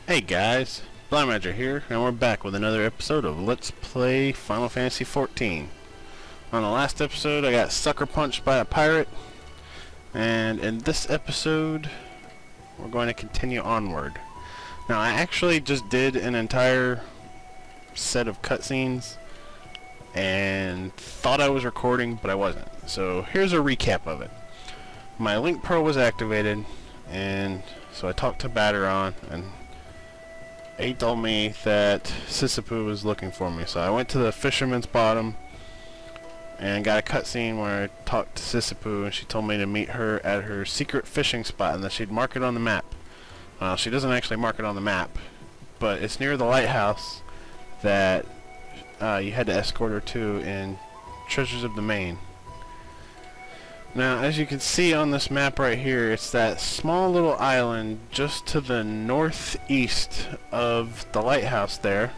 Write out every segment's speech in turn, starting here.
Hey guys, Blind Roger here, and we're back with another episode of Let's Play Final Fantasy XIV. On the last episode, I got sucker punched by a pirate, and in this episode, we're going to continue onward. Now, I actually just did an entire set of cutscenes, and thought I was recording, but I wasn't. So here's a recap of it. My Link Pearl was activated, and so I talked to Batteron, and he told me that Sisyphus was looking for me. So I went to the Fisherman's Bottom and got a cutscene where I talked to Sisyphus, and she told me to meet her at her secret fishing spot and that she'd mark it on the map. Well, she doesn't actually mark it on the map, but it's near the lighthouse that you had to escort her to in Treasures of the Main. Now, as you can see on this map right here, it's that small little island just to the northeast of the lighthouse there.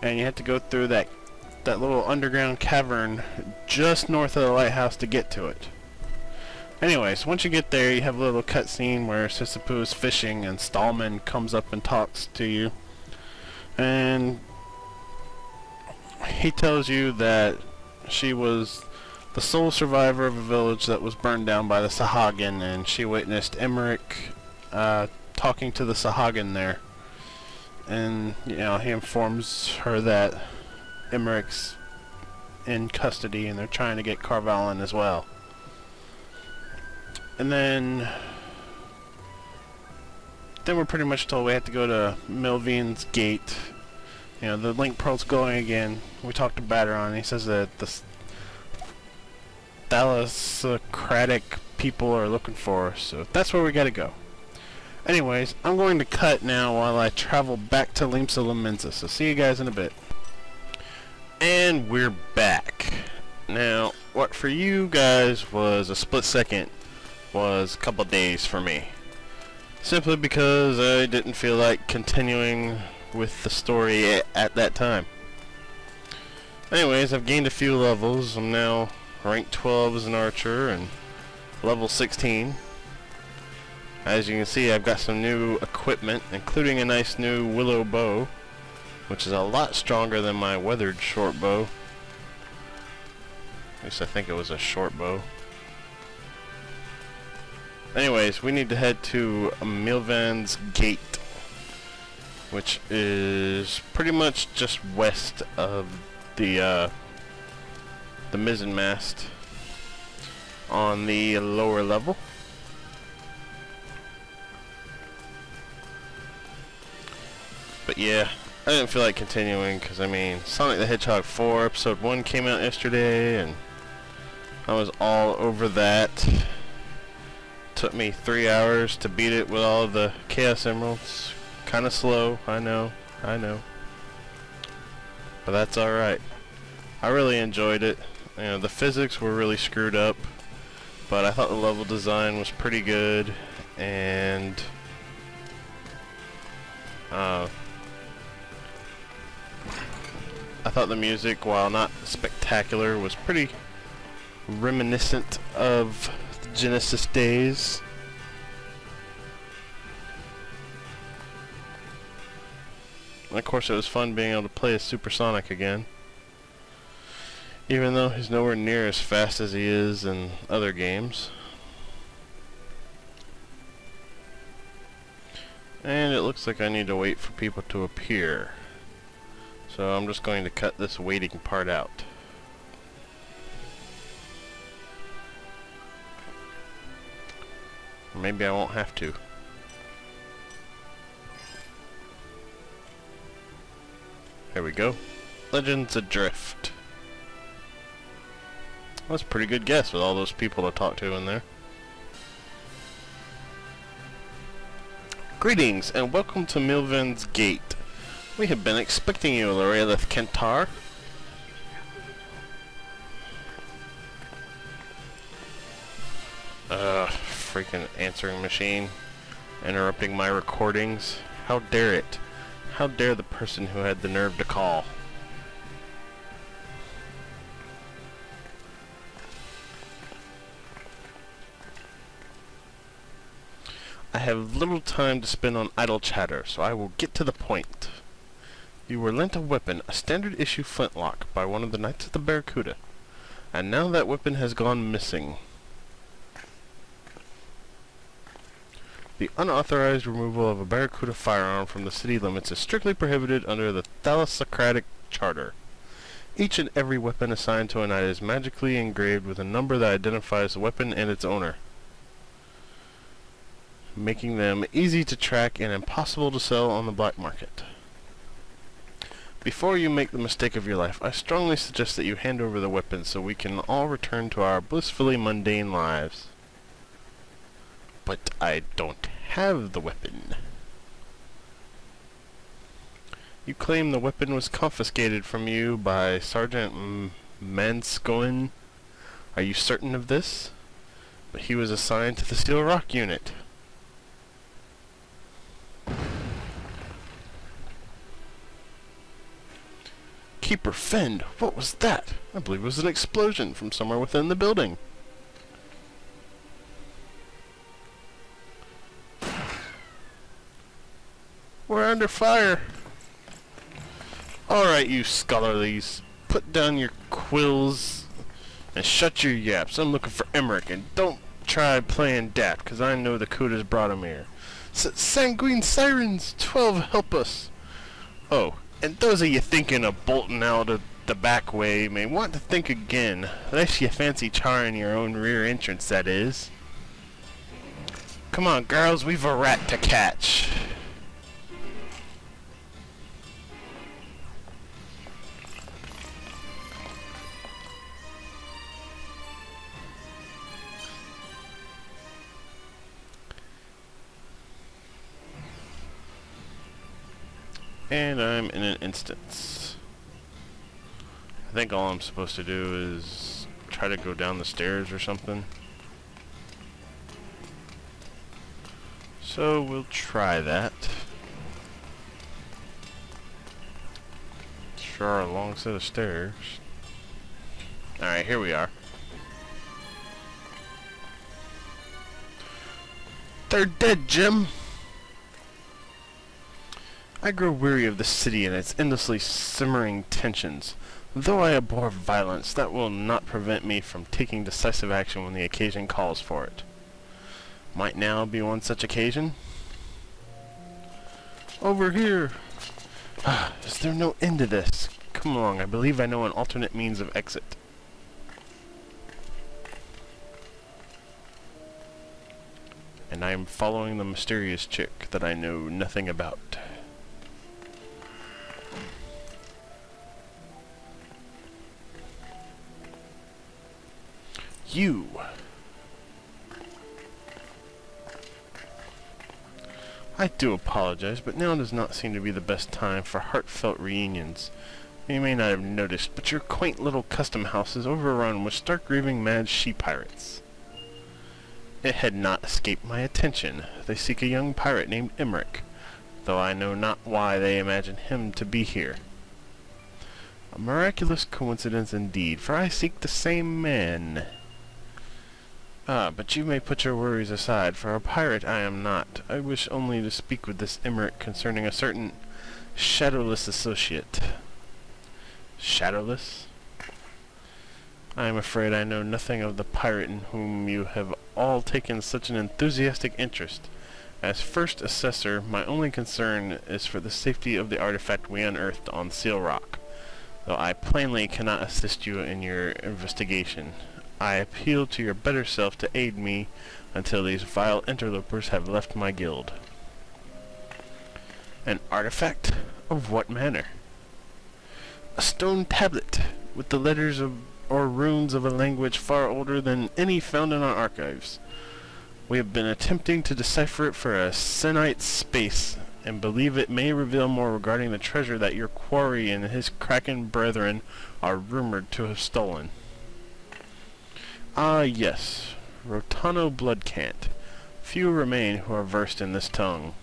And you have to go through that little underground cavern just north of the lighthouse to get to it. Anyways, once you get there, you have a little cutscene where Sisyphus is fishing and Stallman comes up and talks to you. And he tells you that she was the sole survivor of a village that was burned down by the Sahagin, and she witnessed Emmerich talking to the Sahagin there. And, you know, he informs her that Emmerich's in custody and they're trying to get Carvalin as well. And then we're pretty much told we have to go to Milvine's gate. You know, the Link Pearl's glowing again. We talked to Batteron, and he says that the Thalassocratic people are looking for us, so that's where we gotta go. Anyways, I'm going to cut now while I travel back to Limsa Lominsa, so see you guys in a bit. And we're back. Now, what for you guys was a split second was a couple days for me. Simply because I didn't feel like continuing with the story at that time. Anyways, I've gained a few levels. I'm now rank 12 as an archer and level 16. As you can see, I've got some new equipment, including a nice new willow bow, which is a lot stronger than my weathered short bow. At least I think it was a short bow. Anyways, we need to head to Milvan's Gate, which is pretty much just west of the mizzen mast on the lower level. But yeah, I didn't feel like continuing because, I mean, Sonic the Hedgehog 4 episode 1 came out yesterday and I was all over that. Took me 3 hours to beat it with all of the Chaos Emeralds. Kinda slow, I know. But that's alright. I really enjoyed it. You know, the physics were really screwed up, but I thought the level design was pretty good, and I thought the music, while not spectacular, was pretty reminiscent of the Genesis days. And of course, it was fun being able to play as Super Sonic again, even though he's nowhere near as fast as he is in other games. And it looks like I need to wait for people to appear. So I'm just going to cut this waiting part out. Or maybe I won't have to. There we go. Legends Adrift. That's a pretty good guess with all those people to talk to in there. Greetings and welcome to Milvan's Gate. We have been expecting you, Lorelith Kentar. Freaking answering machine interrupting my recordings. How dare it? How dare the person who had the nerve to call? I have little time to spend on idle chatter, so I will get to the point. You were lent a weapon, a standard issue flintlock, by one of the Knights of the Barracuda, and now that weapon has gone missing. The unauthorized removal of a Barracuda firearm from the city limits is strictly prohibited under the Thalassocracy Charter. Each and every weapon assigned to a knight is magically engraved with a number that identifies the weapon and its owner, making them easy to track and impossible to sell on the black market. Before you make the mistake of your life, I strongly suggest that you hand over the weapon so we can all return to our blissfully mundane lives. But I don't have the weapon. You claim the weapon was confiscated from you by Sergeant Manscoin. Are you certain of this? But he was assigned to the Steel Rock unit. Keeper Fend, what was that? I believe it was an explosion from somewhere within the building. We're under fire. Alright, you scholarlies, put down your quills and shut your yaps. I'm looking for Emmerich, and don't try playing dat, cause I know the Kudas brought him here. Sanguine Sirens, 12, help us. Oh, and those of you thinking of bolting out of the back way may want to think again, unless you fancy charring your own rear entrance, that is. Come on, girls, we've a rat to catch. And I'm in an instance. I think all I'm supposed to do is try to go down the stairs or something. So we'll try that. Sure are a long set of stairs. Alright, here we are. They're dead, Jim! I grow weary of the city and its endlessly simmering tensions. Though I abhor violence, that will not prevent me from taking decisive action when the occasion calls for it. Might now be one such occasion? Over here! Is there no end to this? Come along, I believe I know an alternate means of exit. And I am following the mysterious chick that I know nothing about. You! I do apologize, but now does not seem to be the best time for heartfelt reunions. You may not have noticed, but your quaint little custom house is overrun with stark raving mad she-pirates. It had not escaped my attention. They seek a young pirate named Emmerich, though I know not why they imagine him to be here. A miraculous coincidence indeed, for I seek the same man. Ah, but you may put your worries aside, for a pirate I am not. I wish only to speak with this Emmerich concerning a certain shadowless associate. Shadowless? I am afraid I know nothing of the pirate in whom you have all taken such an enthusiastic interest. As first assessor, my only concern is for the safety of the artifact we unearthed on Seal Rock, though I plainly cannot assist you in your investigation. I appeal to your better self to aid me until these vile interlopers have left my guild. An artifact? Of what manner? A stone tablet, with the letters or runes of a language far older than any found in our archives. We have been attempting to decipher it for a Senite space, and believe it may reveal more regarding the treasure that your quarry and his kraken brethren are rumored to have stolen. Ah, yes, Rotano Bloodcant. Few remain who are versed in this tongue.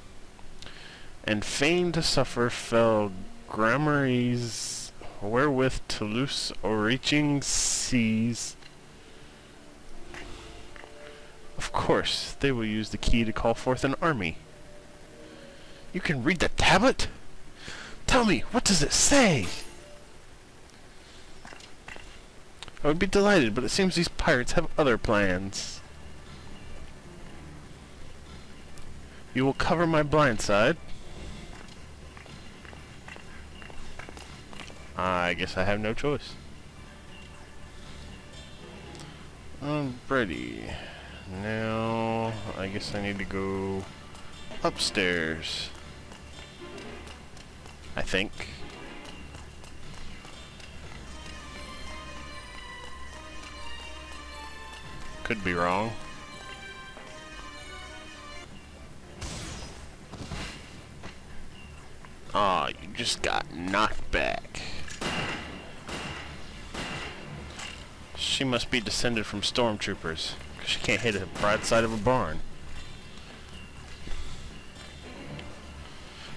And fain to suffer fell Grammaries, wherewith to loose o'erreaching seas. Of course, they will use the key to call forth an army. You can read the tablet? Tell me, what does it say? I would be delighted, but it seems these pirates have other plans. You will cover my blind side. I guess I have no choice. Alrighty. Now, I guess I need to go upstairs. I think. Could be wrong. Aw, you just got knocked back. She must be descended from stormtroopers, because she can't hit a broadside of a barn.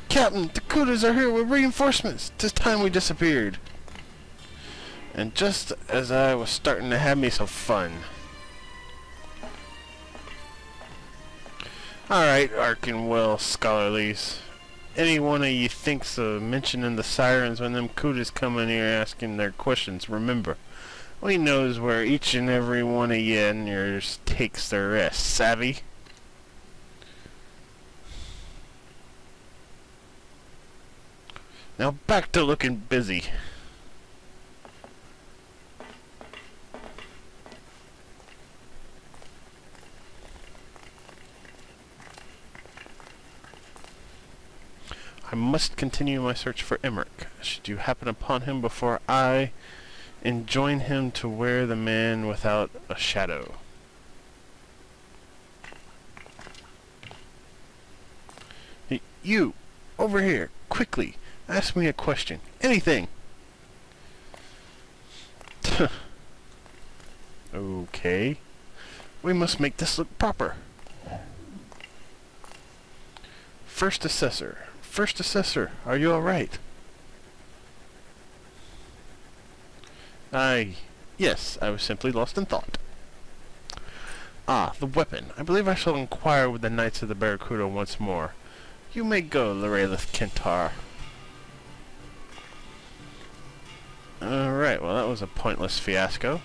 Captain, the Kudas are here with reinforcements. 'Tis time we disappeared. And just as I was starting to have me some fun. Alright, Ark and Will Scholarlies. Any one of you thinks of mentioning the sirens when them Kudas come in here asking their questions, remember, we knows where each and every one of you and yours takes their rest, savvy? Now back to looking busy. I must continue my search for Emmerich. Should you happen upon him before I enjoin him to wear the man without a shadow. Hey, you! Over here! Quickly! Ask me a question. Anything! Okay. We must make this look proper. First Assessor. First Assessor, are you alright? Yes, I was simply lost in thought. Ah, the weapon. I believe I shall inquire with the Knights of the Barracuda once more. You may go, Lorelith Kentar. Alright, well that was a pointless fiasco.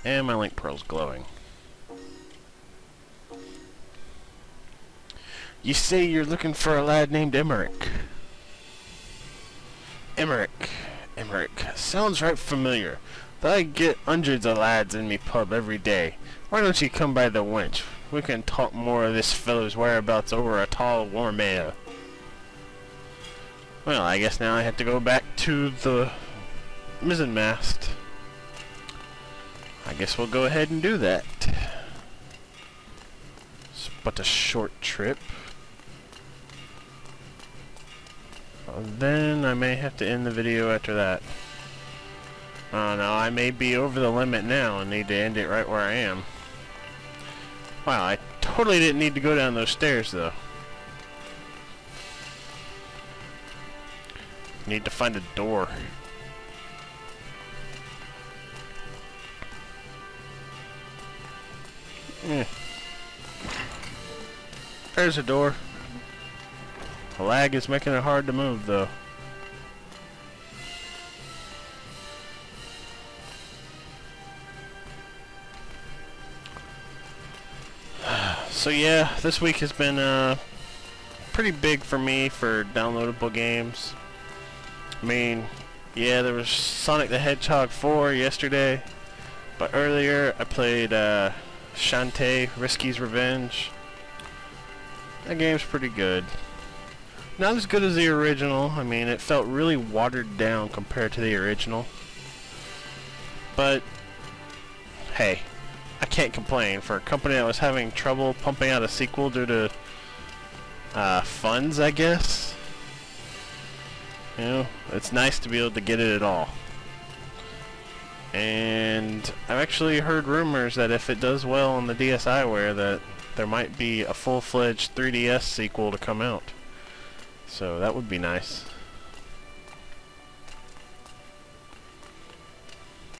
And my link pearl's glowing. You say you're looking for a lad named Emmerich. Emmerich. Sounds right familiar. Though I get hundreds of lads in me pub every day. Why don't you come by the wench? We can talk more of this fellow's whereabouts over a tall warm ale. Well, I guess now I have to go back to the mizzenmast. I guess we'll go ahead and do that. It's but a short trip. Then I may have to end the video after that. Oh no, I may be over the limit now and need to end it right where I am. Wow, I totally didn't need to go down those stairs though. Need to find a door. There's a door. The lag is making it hard to move though. So yeah, this week has been pretty big for me for downloadable games. I mean, yeah, there was Sonic the Hedgehog 4 yesterday, but earlier I played Shantae, Risky's Revenge. That game's pretty good. Not as good as the original. I mean, it felt really watered down compared to the original. But, hey, I can't complain. For a company that was having trouble pumping out a sequel due to funds, I guess. You know, it's nice to be able to get it at all. And I've actually heard rumors that if it does well on the DSiWare that there might be a full-fledged 3DS sequel to come out. So that would be nice.